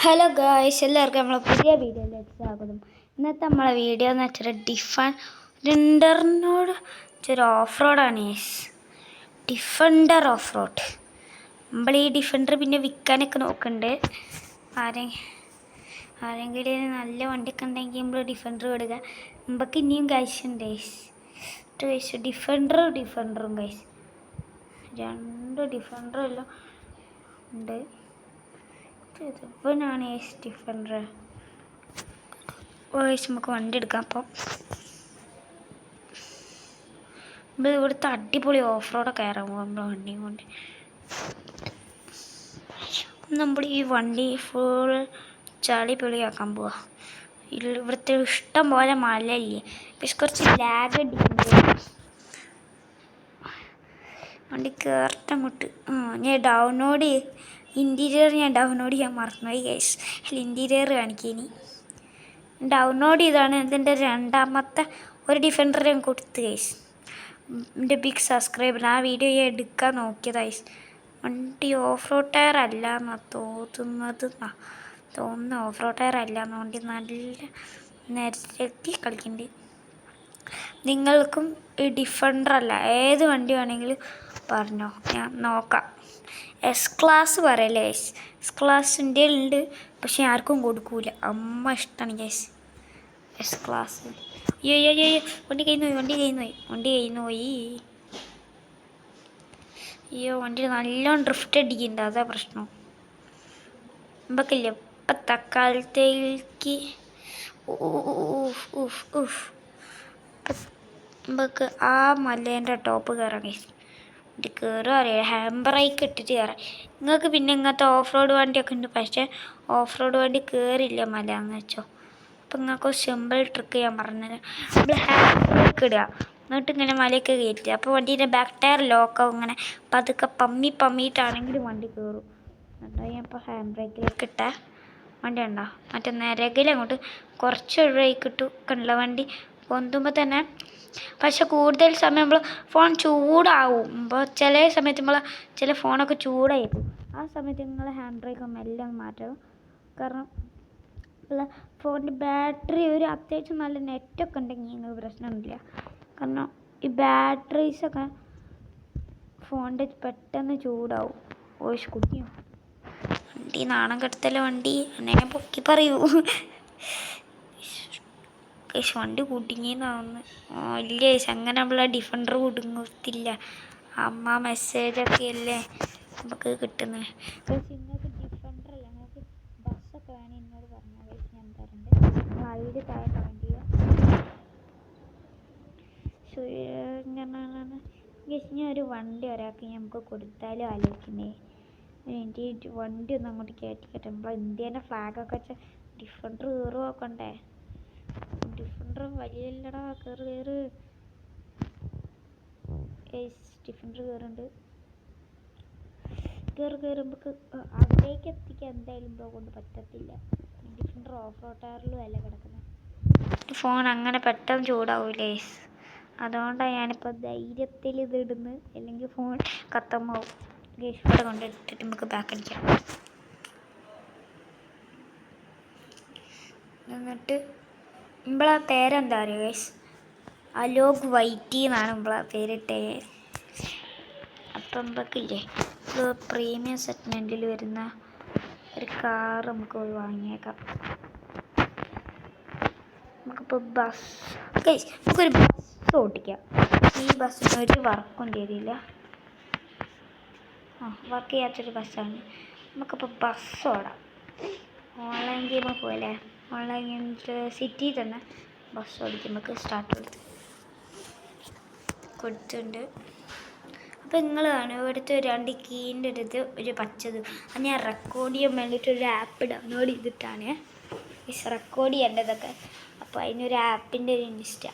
Hello guys, എല്ലാവർക്കും നമ്മളെ പുതിയ വീഡിയോയിലേക്ക് സ്വാഗതം. ഇന്നത്തെ നമ്മളെ വീഡിയോ എന്ന് വെച്ചാൽ ഡിഫൻഡറിനോട് ഒരു ഓഫ് റോഡാണ്. Defender off road. നമ്മൾ ഈ ഡിഫൻഡർ പിന്നെ വിൽക്കാനൊക്കെ നോക്കുന്നുണ്ട്. ആരെങ്കിലും നല്ല വണ്ടിയൊക്കെ ഉണ്ടെങ്കിൽ നമ്മൾ ഡിഫൻഡർ വിടുക. നമുക്ക് ഇനിയും ഗൈസ് ഉണ്ട് ഡിഫൻഡറും ഗൈസ്, രണ്ട് ഡിഫൻഡറും എല്ലാം ഉണ്ട്. ഇവനാണ് ഡിഫൻഡർ. നമുക്ക് വണ്ടി എടുക്കാം. അപ്പം നമ്മൾ ഇവിടുത്തെ അടിപൊളി ഓഫ് റോഡൊക്കെ ഇറങ്ങും നമ്മൾ വണ്ടിയും കൊണ്ട്. നമ്മൾ ഈ വണ്ടി ഫുൾ ചളി പൊളിയാക്കാൻ പോവാ. ഇവിടുത്തെ ഇഷ്ടം പോലെ മലയില്ലേ, പക്ഷെ കുറച്ച് ലാഗ് അടിക്കുന്നുണ്ട് വണ്ടി കയറട്ടങ്ങോട്ട്. ഞാൻ ഇൻറ്റീരിയർ ഡൗൺലോഡ് ചെയ്യാൻ മറന്നുപോയി ഗൈസ്. ഇൻറ്റീരിയർ കാണിക്കേനി ഡൗൺലോഡ് ചെയ്താണ്. ഇതിൻ്റെ രണ്ടാമത്തെ ഒരു ഡിഫൻഡർ ഞാൻ കൊടുത്തു ഗൈസ്. എൻ്റെ ബിഗ് സബ്സ്ക്രൈബർ ആ വീഡിയോ ഞാൻ എടുക്കാൻ നോക്കിയത് ഗൈസ്. വണ്ടി ഓഫ് റോഡ് ടയർ അല്ല എന്നാണ് തോന്നുന്നു ഓഫ് റോഡ് ടയർ അല്ല. വണ്ടി നല്ല നിരത്തി കളിക്കുന്നുണ്ട്. നിങ്ങൾക്കും ഈ ഡിഫൻഡർ അല്ല ഏത് വണ്ടി വേണമെങ്കിലും പറഞ്ഞോ, ഞാൻ നോക്കാം. എസ് ക്ലാസ് പറയല്ലേ ഗൈസ്. എസ് ക്ലാസിൻ്റെ ഉണ്ട്, പക്ഷെ ആർക്കും കൊടുക്കൂല. അമ്മ ഇഷ്ടമാണ് ഗൈസ് എസ് ക്ലാസ്. അയ്യോ വണ്ടി കയ്യിൽ പോയി. അയ്യോ വണ്ടി നല്ലോണം ഡ്രിഫ്റ്റ് അടിക്കുന്നുണ്ട്, അതാ പ്രശ്നം. നമുക്കില്ല ഇപ്പം തക്കാലത്തേക്ക് നമുക്ക് ആ മലേൻ്റെ ടോപ്പ് കയറാം ഗൈസ്. ഇത് കയറുക അറിയാം, ഹാൻഡ് ബ്രേക്ക് ഇട്ടിട്ട് കയറാം. നിങ്ങൾക്ക് പിന്നെ ഇങ്ങനത്തെ ഓഫ് റോഡ് വണ്ടിയൊക്കെ ഉണ്ട്, പക്ഷേ ഓഫ് റോഡ് വണ്ടി കയറില്ല മല എന്ന് വെച്ചോ. അപ്പം നിങ്ങൾക്ക് സിമ്പിൾ ട്രിക്ക് ഞാൻ പറഞ്ഞത്, നമ്മൾ ഹാൻഡ് ബ്രേക്ക് ഇടുക, എന്നിട്ട് ഇങ്ങനെ മലയൊക്കെ കയറ്റുക. അപ്പോൾ വണ്ടീൻ്റെ ബാക്ക് ടയർ ലോക്കാവും. ഇങ്ങനെ പതുക്കെ പമ്മിയിട്ടാണെങ്കിലും വണ്ടി കയറും. എന്നിട്ട് ഞാൻ ഇപ്പോൾ ഹാൻഡ് ബ്രേക്കിലേക്ക് ഇട്ട വണ്ടി ഉണ്ടോ, മറ്റേ നിരകിലങ്ങോട്ട് കുറച്ച് ബ്രേക്ക് ഇട്ടു കണ്ടില്ല വണ്ടി പൊന്തുമ്പോൾ തന്നെ. പക്ഷെ കൂടുതൽ സമയം നമ്മൾ ഫോൺ ചൂടാവുമ്പോൾ ചില സമയത്ത് ചില ഫോണൊക്കെ ചൂടായിരിക്കും. ആ സമയത്ത് നിങ്ങൾ ഹാൻഡ് ബ്രേക്ക് മെല്ലെ മാറ്റണം. കാരണം ഫോണിൻ്റെ ബാറ്ററി ഒരു അത്യാവശ്യം നല്ല നെറ്റൊക്കെ ഉണ്ടെങ്കിൽ നിങ്ങൾക്ക് പ്രശ്നമൊന്നുമില്ല. കാരണം ഈ ബാറ്ററീസൊക്കെ ഫോണിൻ്റെ പെട്ടെന്ന് ചൂടാവും. ഓയിസ് കുട്ടിയും വണ്ടി നാണം കെടുത്തല്ലോ വണ്ടി എന്നെ പൊക്കി പറയൂ. വണ്ടി കുടുങ്ങിയെന്നാവുന്നു. ഇല്ല അങ്ങനെ നമ്മളെ ഡിഫൻഡർ കുടുങ്ങത്തില്ല. അമ്മ മെസ്സേജൊക്കെ അല്ലേ നമുക്ക് കിട്ടുന്നത്. നിങ്ങൾക്ക് ഡിഫൻഡർ അല്ല, നിങ്ങൾക്ക് ബസ്സൊക്കെ വേണം എന്നോട് പറഞ്ഞാൽ ഞാൻ തരണ്ട്. നിങ്ങൾ അതിൽ താഴെ കമൻറ്റ് ചെയ്യുക. ഞാൻ ഒരു വണ്ടി ഒരാൾക്ക് നമുക്ക് കൊടുത്താലും ആലോചിക്കുന്നേ. എൻ്റെ വണ്ടി ഒന്ന് അങ്ങോട്ട് കയറ്റിക്കട്ടെ. നമ്മൾ ഇന്ത്യേൻ്റെ ഫ്ലാഗൊക്കെ വെച്ചാൽ ഡിഫൻഡർ കയറി നോക്കണ്ടേ. ഡിഫൻഡർ വലിയല്ലടാ, കയറ്. ഡിഫൻഡർ കയറുന്നുണ്ട്. കയറി നമുക്ക് അവിടേക്ക് എത്തിക്കാൻ എന്തായാലും ഇപ്പോൾ കൊണ്ട് പറ്റത്തില്ല. ഡിഫൻഡർ ഓഫ് റോഡ് ടയറിലും അല്ല കിടക്കുന്നത്. ഫോൺ അങ്ങനെ പെട്ടെന്ന് ചൂടാവൂലേ, അതുകൊണ്ടാണ് ഞാനിപ്പോൾ ധൈര്യത്തിൽ ഇത് ഇടുന്നത്. അല്ലെങ്കിൽ ഫോൺ കത്തമാവും. ഗേഷ് ഇവിടെ കൊണ്ടിട്ടിട്ട് നമുക്ക് ബാക്ക് അടിക്കാം. എന്നിട്ട് നമ്മളെ പേരെന്താ പറയുക ഗൈസ്, അലോക് വൈറ്റി എന്നാണ് നമ്മളെ പേരിട്ടേ. അപ്പം നമുക്കില്ലേ പ്രീമിയം സെഗ്മെൻറ്റിൽ വരുന്ന ഒരു കാർ നമുക്ക് വാങ്ങിയേക്കാം. നമുക്കിപ്പോൾ നമുക്കൊരു ബസ് ഓടിക്കാം. ഈ ബസ്സിന് ഒരു വർക്കും ചെയ്തില്ല, വർക്ക് ചെയ്യാത്തൊരു ബസ്സാണ്. നമുക്കിപ്പോൾ ബസ് ഓടാം. ഓൺലൈൻ ഗെയിം പോലെ ഓൺലൈൻ ഗെയിമിൽ സിറ്റിയിൽ തന്നെ ബസ് ഓടിക്കും. നമുക്ക് സ്റ്റാർട്ട് കൊടുത്തിട്ടുണ്ട്. അപ്പോൾ നിങ്ങൾ കാണും ഇവിടുത്തെ രണ്ട് കീൻ്റെ ഒരു പച്ചത്. അത് ഞാൻ റെക്കോർഡ് ചെയ്യാൻ വേണ്ടിയിട്ട് ഒരു ആപ്പ് ഡൗൺലോഡ് ചെയ്തിട്ടാണ് റെക്കോർഡ് ചെയ്യേണ്ടതൊക്കെ. അപ്പോൾ അതിനൊരു ആപ്പിൻ്റെ ഒരു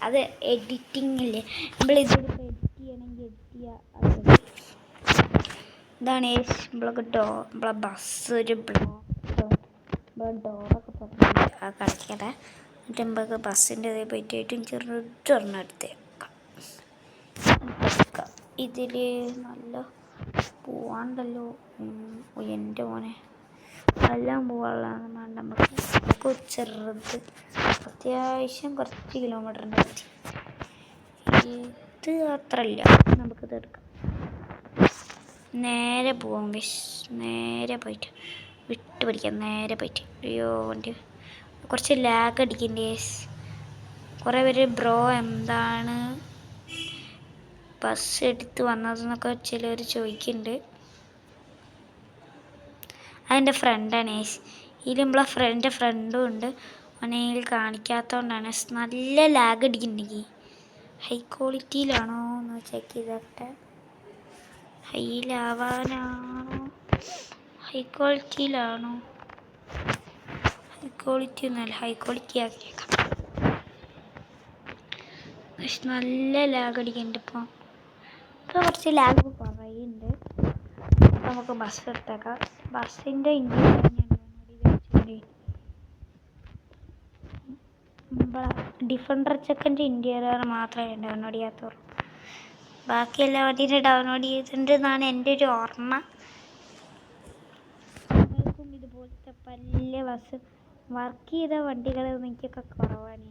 അത് എഡിറ്റിങ്ങില്ലേ, നമ്മളിതിപ്പോൾ എഡിറ്റ് ചെയ്യണമെങ്കിൽ എഡിറ്റ് ചെയ്യുക. ഇതാണ് നമ്മളെ ബസ് ഒരു ഡോറൊക്കെ തുറന്നിട്ട് കളിക്കട്ടെ. എന്നിട്ട് നമുക്ക് ബസ്സിൻ്റെ ഇതേ പറ്റിയിട്ടും ചെറുതൊരെണ്ണം എടുത്തേക്കാം. ഇതിൽ നല്ല പോവാണ്ടല്ലോ എൻ്റെ മോനെ, എല്ലാം പോവാനുള്ളതാണ്. നമുക്ക് ചെറുത് അത്യാവശ്യം കുറച്ച് കിലോമീറ്ററിൻ്റെ അടുത്ത്. ഇത് അത്രയില്ല, നമുക്കിത് എടുക്കാം. നേരെ പോവാം ഗൈസ്, നേരെ പോയിട്ട് വിട്ട് പിടിക്കാം. നേരെ പോയിട്ട് അയ്യോ വണ്ടി കുറച്ച് ലാഗ് അടിക്കണ്ടേ ഗൈസ്. കുറേ പേര് ബ്രോ എന്താണ് ബസ് എടുത്ത് വന്നതെന്നൊക്കെ ചിലർ ചോദിക്കുന്നുണ്ട്. അതെൻ്റെ ഫ്രണ്ടാണ് ഗൈസ്. ഇതിൽ നമ്മളെ ഫ്രണ്ടും ഉണ്ട്. അവനെയിൽ കാണിക്കാത്തതുകൊണ്ടാണ്. നല്ല ലാഗ് അടിക്കുന്നുണ്ടെങ്കിൽ ഹൈ ക്വാളിറ്റിയിലാണോ എന്ന് ചെക്ക് ചെയ്തോട്ടെ. ഹൈയിലാവാനാണോ, ഹൈ ക്വാളിറ്റിയിലാണോ? ഹൈ ക്വാളിറ്റി ഒന്നുമല്ല, ഹൈ ക്വാളിറ്റി ആക്കിയേക്കാം. പക്ഷെ നല്ല ലാഗ് അടിക്കുന്നുണ്ട്. ഇപ്പോൾ കുറച്ച് ലാഗ് കുറയുന്നുണ്ട്. നമുക്ക് ബസ് എടുത്തേക്കാം. ബസ്സിൻ്റെ ഡിഫൻഡർ ചെക്കൻ്റെ ഇൻറ്റീരിയർ മാത്രമേ ഡൗൺലോഡ് ചെയ്യാത്തുള്ളൂ. ബാക്കി എല്ലാ വണ്ടീനെ ഡൗൺലോഡ് ചെയ്തിട്ടുണ്ടെന്നാണ് എൻ്റെ ഒരു ഓർമ്മ. നിങ്ങൾക്കും ഇതുപോലത്തെ വലിയ ബസ് വർക്ക് ചെയ്ത വണ്ടികൾ എനിക്കൊക്കെ കുറവാണ്.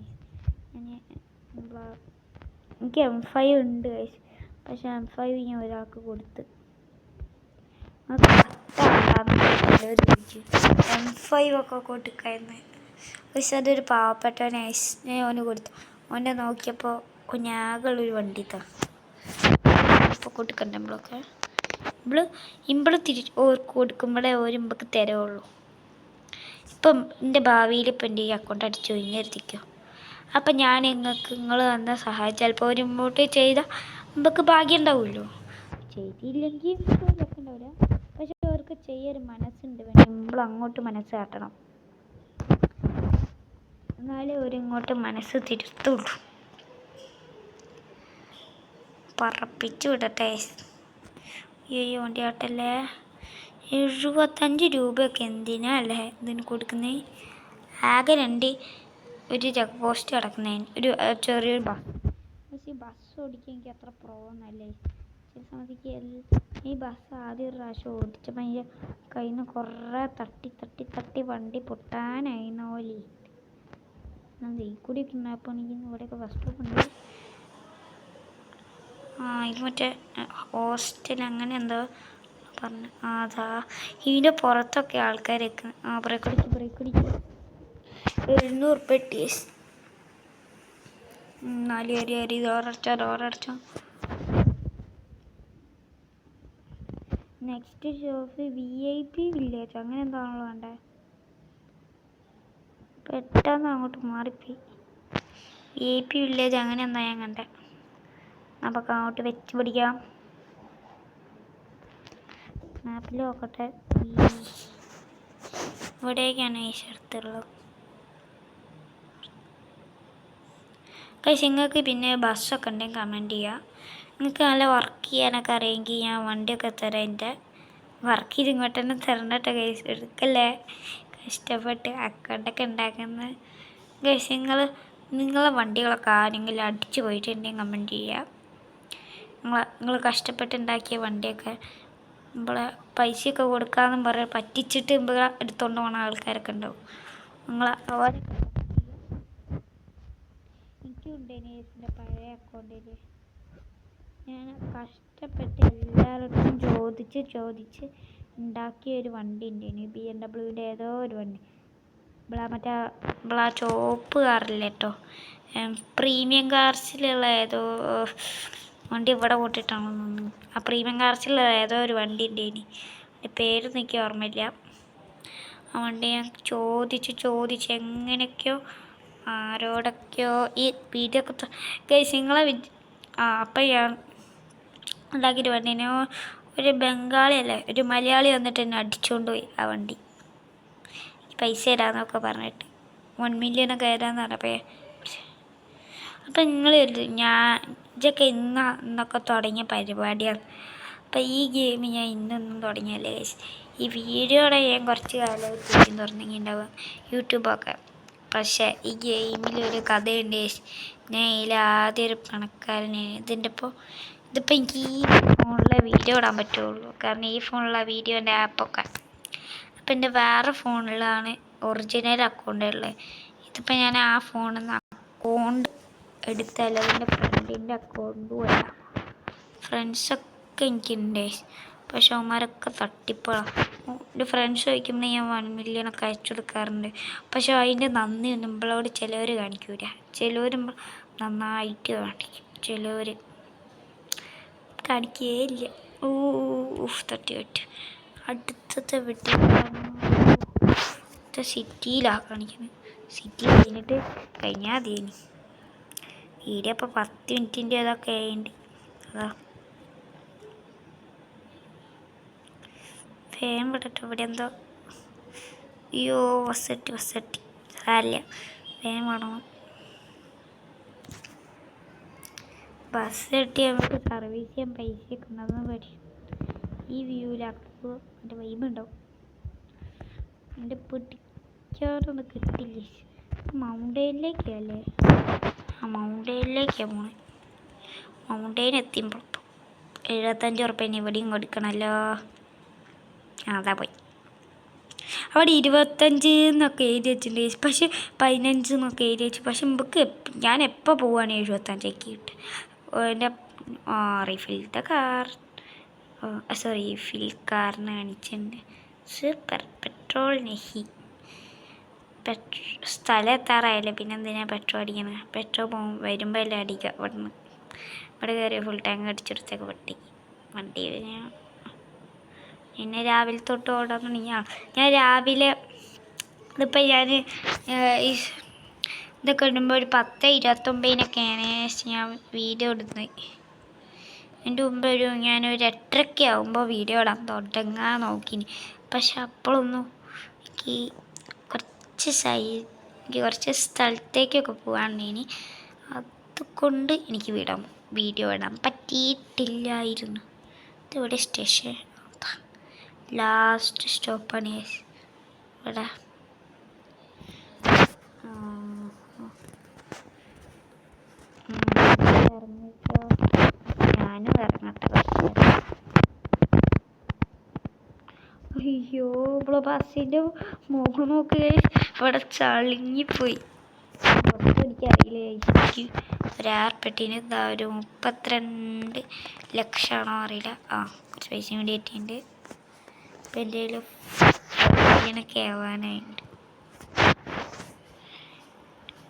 എനിക്ക് M5 ഉണ്ട് ഗൈസ്, പക്ഷെ M5 ഞാൻ ഒരാൾക്ക് കൊടുത്ത്. M5 ഒക്കെ കൊടുക്കായിരുന്നു. പക്ഷെ അതൊരു പാവപ്പെട്ടവനെ ഞാൻ ഓന് കൊടുത്തു. ഓനെ നോക്കിയപ്പോൾ കുഞ്ഞാകളുള്ളൊരു വണ്ടി താ. ഇപ്പോൾ കൊടുക്കണ്ട നമ്മളൊക്കെ ഇമ്പള് കൊടുക്കുമ്പോഴേ ഓരുമ്പക്ക് തരുള്ളൂ. ഇപ്പം എൻ്റെ ഭാവിയിൽ ഇപ്പം എൻ്റെ ഈ അക്കൗണ്ട് അടിച്ച് ഒഴിഞ്ഞെടുത്തിക്കോ. അപ്പം ഞാൻ നിങ്ങൾ തന്ന സഹായം ചിലപ്പോൾ ഒരു ഇങ്ങോട്ട് ചെയ്താൽ നമുക്ക് ഭാഗ്യം ഉണ്ടാവുമല്ലോ. ചെയ്തില്ലെങ്കിൽ ഉണ്ടാവില്ല. പക്ഷെ അവർക്ക് ചെയ്യൊരു മനസ്സുണ്ട്. നമ്മൾ അങ്ങോട്ട് മനസ്സ് കാട്ടണം, എന്നാലേ അവരിങ്ങോട്ട് മനസ്സ് തിരുത്തുള്ളൂ. പറപ്പിച്ചു വിടട്ടെ. അയ്യോ വണ്ടി ആട്ടല്ലേ. 75 രൂപയൊക്കെ എന്തിനാ അല്ലേ ഇതിന് കൊടുക്കുന്നത്? ആകെ ഒരു ചെക്ക് പോസ്റ്റ് കിടക്കുന്നതിന് ഒരു ചെറിയൊരു ബസ്. പക്ഷേ ഈ ബസ് ഓടിക്കാൻ എനിക്ക് അത്ര പ്രോന്നല്ലേ. ചില സമയത്തേക്ക് ഈ ബസ് ആദ്യം ഒരു പ്രാവശ്യം ഓടിച്ചപ്പോൾ എൻ്റെ കയ്യിൽ നിന്ന് കുറേ തട്ടി വണ്ടി പൊട്ടാനായിരുന്നു പോലെ. ഈ കൂടി കിഡ്നാപ്പ് ആണെങ്കിൽ ഇവിടെയൊക്കെ ബസ് സ്റ്റോപ്പ് ഉണ്ട്. ഇത് മറ്റേ ഹോസ്റ്റൽ അങ്ങനെ എന്തോ പറഞ്ഞു. അതാ ഇതിൻ്റെ പുറത്തൊക്കെ ആൾക്കാരൊക്കെ ബ്രേക്ക് അടിക്കും. 700 ഉറുപ്പിക ടേസ്. 4 അരി ഡോറടച്ചോ. നെക്സ്റ്റ് ഷോപ്പ് VIP വില്ലേജ് അങ്ങനെ എന്താണല്ലോ വേണ്ടേ. പെട്ടെന്ന് അങ്ങോട്ട് മാറിപ്പോയി. VIP വില്ലേജ് അങ്ങനെ എന്താ ഞാൻ കണ്ടേ. നമുക്ക് അങ്ങോട്ട് വെച്ച് പിടിക്കാം. മാപ്പിൽ നോക്കട്ടെ. ഇവിടേക്കാണ് ഈ സ്ഥലത്തുള്ളത്. നിങ്ങൾക്ക് പിന്നെ ബസ്സൊക്കെ ഉണ്ടെങ്കിൽ കമൻറ്റ് ചെയ്യുക. നിങ്ങൾക്ക് നല്ല വർക്ക് ചെയ്യാനൊക്കെ അറിയെങ്കിൽ ഞാൻ വണ്ടിയൊക്കെ തരാം. എൻ്റെ വർക്ക് ചെയ്ത് ഇങ്ങോട്ട് തന്നെ തരണ്ടട്ടോ ഗൈസ്. എടുക്കല്ലേ, കഷ്ടപ്പെട്ട് അക്കൗണ്ടൊക്കെ ഉണ്ടാക്കുന്നത് ഗൈസ്. നിങ്ങളെ വണ്ടികളൊക്കെ ആരെങ്കിലും അടിച്ചു പോയിട്ടുണ്ടെങ്കിൽ കമൻറ്റ് ചെയ്യുക. നിങ്ങൾ കഷ്ടപ്പെട്ടുണ്ടാക്കിയ വണ്ടിയൊക്കെ നമ്മളെ പൈസയൊക്കെ കൊടുക്കാമെന്നും പറയാൻ പറ്റിച്ചിട്ട് എടുത്തുകൊണ്ട് പോകുന്ന ആൾക്കാരൊക്കെ ഉണ്ടാവും. അവരൊക്കെ എനിക്കുണ്ട് എൻ്റെ പഴയ അക്കൗണ്ടിൽ. ഞാൻ കഷ്ടപ്പെട്ട് എല്ലാവരോടും ചോദിച്ച് ഉണ്ടാക്കിയ ഒരു വണ്ടി ഉണ്ട്. BMW ഏതോ ഒരു വണ്ടി. ആ ചോപ്പ് കാറില്ല കേട്ടോ, പ്രീമിയം കാർസിലുള്ള ഏതോ വണ്ടി ഇവിടെ കൂട്ടിയിട്ടാണെന്ന് തോന്നുന്നു. ആ പ്രീമിയം കാർസിലുള്ള ഏതോ ഒരു വണ്ടി ഉണ്ട്. എൻ്റെ പേരൊന്നും എനിക്ക് ഓർമ്മയില്ല. ആ വണ്ടി ഞാൻ ചോദിച്ച് എങ്ങനെയൊക്കെയോ ആരോടൊക്കെയോ ഈ വീഡിയോ ഒക്കെ ഗൈസ് നിങ്ങളെ അപ്പം ഞാൻ ഉണ്ടാക്കിയിട്ട് വണ്ടീനെ ഒരു ബംഗാളി അല്ലേ ഒരു മലയാളി വന്നിട്ട് എന്നെ അടിച്ചുകൊണ്ട് പോയി ആ വണ്ടി. പൈസ തരാമെന്നൊക്കെ പറഞ്ഞിട്ട് 1 മില്യണൊക്കെ തരാമെന്ന് പറഞ്ഞപ്പോൾ അപ്പം നിങ്ങൾ ഇതൊക്കെ ഇന്നൊക്കെ തുടങ്ങിയ പരിപാടിയാണ്. അപ്പം ഈ ഗെയിം ഞാൻ ഇന്നൊന്നും തുടങ്ങിയല്ലേ ഗൈസ്. ഈ വീഡിയോയുടെ ഞാൻ കുറച്ച് കാലമായിട്ട് തുടങ്ങിയിട്ടുണ്ടാവുക യൂട്യൂബൊക്കെ. പക്ഷേ ഈ ഗെയിമിലൊരു കഥയുണ്ട് ഗൈസ്. ഞാൻ ഇതിൽ ആദ്യം ഒരു പണക്കാരനാണ്. ഇതിപ്പോൾ എനിക്ക് ഈ ഫോണിലെ വീഡിയോ ഇടാൻ പറ്റുള്ളൂ, കാരണം ഈ ഫോണിലെ വീഡിയോൻ്റെ ആപ്പൊക്കെ. അപ്പം എൻ്റെ വേറെ ഫോണിലാണ് ഒറിജിനൽ അക്കൗണ്ടുള്ളത്. ഇതിപ്പോൾ ഞാൻ ആ ഫോണിൽ നിന്ന് അക്കൗണ്ട് എടുത്തല്ല, എൻ്റെ ഫ്രണ്ടിൻ്റെ അക്കൗണ്ടും അല്ല. ഫ്രണ്ട്സൊക്കെ എനിക്കുണ്ട്, പക്ഷെ അവന്മാരൊക്കെ തട്ടിപ്പാണ്. എൻ്റെ ഫ്രണ്ട്സ് ചോദിക്കുമ്പോൾ ഞാൻ 1 മില്യണൊക്കെ അയച്ചു കൊടുക്കാറുണ്ട്. പക്ഷെ അതിൻ്റെ നന്ദി ഒന്നും നമ്മളോട് ചിലവർ കാണിക്കൂല. ചിലവർ നന്നായിട്ട് കാണിക്കും, ചിലവർ കാണിക്കുകയില്ല. തട്ടി പറ്റും. അടുത്തത്തെ വീട്ടിൽ സിറ്റിയിലാണ് കാണിക്കുന്നത്. സിറ്റി കഴിഞ്ഞിട്ട് കഴിഞ്ഞാൽ മതിയേനി. വീഡിയോ അപ്പോൾ 10 മിനിറ്റിൻ്റെ അതൊക്കെ ആയിട്ടുണ്ട്. അതാ ഫേം വിടട്ടെ. ഇവിടെ എന്തോ അയ്യോ ബസ്സെട്ടി സാരില്ല, ഫേം വേണം. ബസ് കിട്ടി നമുക്ക് സർവീസ് ചെയ്യാൻ പൈസയൊക്കെ ഉണ്ടെന്ന് പഠിക്കും. ഈ വ്യൂവിലാക്കുമ്പോൾ എൻ്റെ വൈബ് ഉണ്ടാവും. എൻ്റെ പിടിക്കാറൊന്നും കിട്ടില്ല. മൗണ്ടൈനിലേക്കല്ലേ? മൗണ്ടൈനിലേക്കാണ് പോണേ. മൗണ്ടൈൻ എത്തിയപ്പോൾ 75 ഉറുപ്പിക ഇവിടെയും കൊടുക്കണമല്ലോ. അതാ പോയി. അവിടെ 25 എന്നൊക്കെ എഴുതി വെച്ചിട്ടുണ്ട്, പക്ഷെ 15 എന്നൊക്കെ എഴുതി വെച്ചു. പക്ഷെ നമുക്ക് ഞാൻ എപ്പോൾ പോവുകയാണ് 75 കിട്ടും. എൻ്റെ ഫിൽ കാറിന് കാണിച്ചിട്ടുണ്ട്. സൂപ്പർ പെട്രോൾ നെഹി. സ്ഥലം എത്താറായല്ലേ, പിന്നെ എന്തിനാണ് പെട്രോൾ അടിക്കണത്? പെട്രോൾ വരുമ്പോൾ എല്ലാം അടിക്കുക. ഇവിടെ കയറി ഫുൾ ടാങ്ക് അടിച്ചെടുത്തേക്ക് വണ്ടി പിന്നെ രാവിലെ തൊട്ട് ഓടാൻ ഞാൻ രാവിലെ ഇതിപ്പോൾ ഞാൻ ഇതൊക്കെ ഇടുമ്പോൾ ഒരു 10:29-നൊക്കെയാണ് ഞാൻ വീഡിയോ ഇടുന്നത്. എൻ്റെ മുമ്പ് ഞാനൊരു 8:30 ആകുമ്പോൾ വീഡിയോ ഇടാൻ തുടങ്ങാൻ നോക്കിനി. പക്ഷെ അപ്പോഴൊന്നും എനിക്ക് കുറച്ച് സ്ഥലത്തേക്കൊക്കെ പോകാനുണ്ടേനി. അതുകൊണ്ട് എനിക്ക് വീഡിയോ ഇടാൻ പറ്റിയിട്ടില്ലായിരുന്നു. ഇതിവിടെ സ്റ്റേഷൻ ലാസ്റ്റ് സ്റ്റോപ്പാണ് ഇവിടെ. ഞാനും ഇറങ്ങട്ടെ. അയ്യോ ഇവിടെ ബസ്സിൻ്റെ മുഖം നോക്കി ഇവിടെ ചളിങ്ങിപ്പോയി. ബസ് എനിക്കറിയില്ല. എനിക്ക് ഒരാർപ്പെട്ടിന് ഒരു 32 ലക്ഷമാണോ അറിയില്ല. കുറച്ച് പൈസ വേണ്ടി കിട്ടിയിട്ടുണ്ട്. ഇപ്പം എൻ്റെ ഇങ്ങനെയൊക്കെ ആവാനായിട്ടുണ്ട്.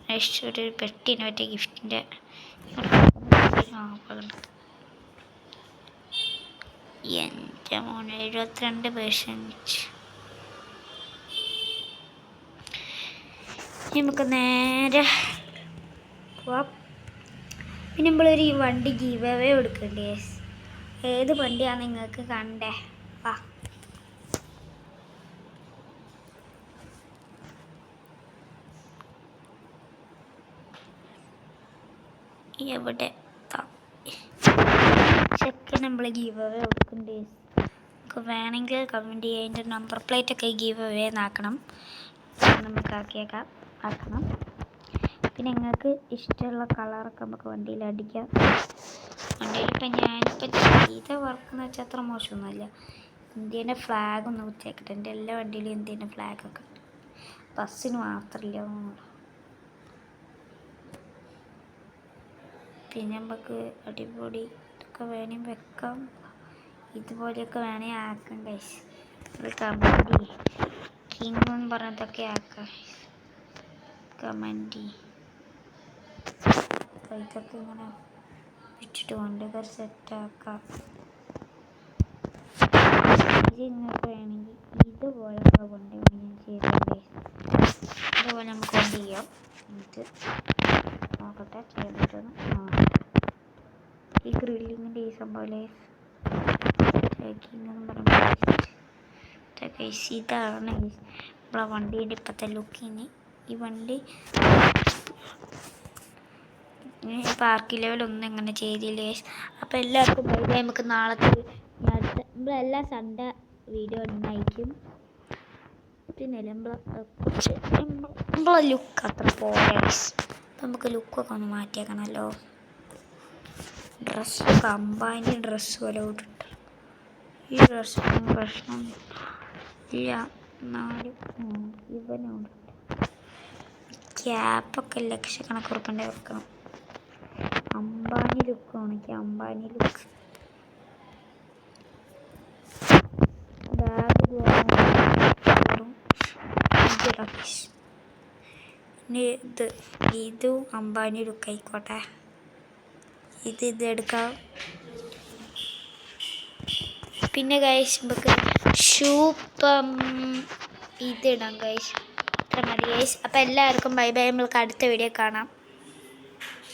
നെക്സ്റ്റ് ഒരു പെട്ടിന് പറ്റിയ ഗിഫ്റ്റിൻ്റെ എൻ്റെ മോനെ 72%. നമുക്ക് നേരെ പോവാം. പിന്നെ നമ്മളൊരു വണ്ടി ഗീവ് അവേ കൊടുക്കണ്ടേ? ഏത് വണ്ടിയാണ് നിങ്ങൾക്ക് കണ്ടേ? എവിടെ ചെക്കൻ നമ്മൾ ഗീവ് അവേ കൊടുക്കണ്ടേ? നമുക്ക് വേണമെങ്കിൽ കമൻറ്റ് ചെയ്യുക. അതിൻ്റെ നമ്പർ പ്ലേറ്റൊക്കെ ഗീവ് അവേ ആക്കണം. നമുക്ക് ആക്കണം. പിന്നെ നിങ്ങൾക്ക് ഇഷ്ടമുള്ള കളറൊക്കെ നമുക്ക് വണ്ടിയിൽ അടിക്കാം. വണ്ടിയിലിപ്പോൾ ഞാനിപ്പോൾ ചെയ്ത വർക്ക് എന്ന് വെച്ചാൽ അത്ര മോശമൊന്നുമില്ല. ഇന്ത്യൻ്റെ ഫ്ലാഗൊന്ന് വെച്ചേക്കട്ടെ. എൻ്റെ എല്ലാ വണ്ടിയിലും ഇന്ത്യൻ്റെ ഫ്ലാഗൊക്കെ ഉണ്ട്. ബസ്സിന് മാത്രമില്ല. പിന്നെ നമുക്ക് അടിപൊളി ഇതൊക്കെ വേണമെങ്കിൽ വെക്കാം. ഇതുപോലെയൊക്കെ വേണമെങ്കിൽ ആക്കാം ഗൈസ്. അത് കമൻറ്റ് കിങ് എന്ന് പറഞ്ഞതൊക്കെ ആക്കാം. കമൻറ്റ് ഇതൊക്കെ ഇങ്ങനെ വെച്ചിട്ട് വണ്ടികൾ സെറ്റാക്കാം. ഇത് നിങ്ങൾക്ക് വേണമെങ്കിൽ ഇതുപോലൊക്കെ വണ്ടി ഞാൻ ചെയ്തോളേ. ഇതുപോലെ നമുക്ക് വണ്ടി ചെയ്യാം. എന്നിട്ട് നോക്കട്ടെ ചെയ്യാൻ പറ്റുമെന്ന്. ഈ ഗ്രില്ലിങ്ങിൻ്റെ ഈ സംഭവം ട്രാക്കിംഗ് എന്ന് പറയുമ്പോൾ ഇതാണ് നമ്മളെ വണ്ടീൻ്റെ ഇപ്പോഴത്തെ ലുക്കിന്. ഈ വണ്ടി പാർക്ക് ലെവലൊന്നും അങ്ങനെ ചെയ്തില്ലേ. അപ്പോൾ എല്ലാവർക്കും ബൈ. നമുക്ക് നാളത്തെ നമ്മളെല്ലാ സൺഡേ വീഡിയോ ഉണ്ടായിരിക്കും. പിന്നെ നമ്മളെ ലുക്ക് അത്ര പോരാ. നമുക്ക് ലുക്കൊക്കെ ഒന്ന് മാറ്റിയേക്കണമല്ലോ. ഡ്രസ്സൊക്കെ അമ്പാൻ്റെ ഡ്രസ്സ് പോലെ ഇട്ടിട്ട് ഈ ഡ്രസ്സൊന്നും പ്രശ്നം ഇല്ല. 4 ഇവനുണ്ട്. ക്യാപ്പൊക്കെ ലക്ഷക്കണക്ക് ഉറുപ്പിൻ്റെ വെക്കണം. അംബാനി ലുക്ക് ആണെങ്കിൽ അംബാനി ലുക്ക്. ബാഗ് ഇതും അംബാനി ലുക്ക് ആയിക്കോട്ടെ. ഇതെടുക്കാം. പിന്നെ ഗൈസ് നമുക്ക് ഷൂപ്പം ഇതിടാം ഗൈസ്. ഇത്ര മതി ഗൈസ്. അപ്പോൾ എല്ലാവർക്കും ബൈ ബൈ. നമ്മൾക്ക് അടുത്ത വീഡിയോ കാണാം.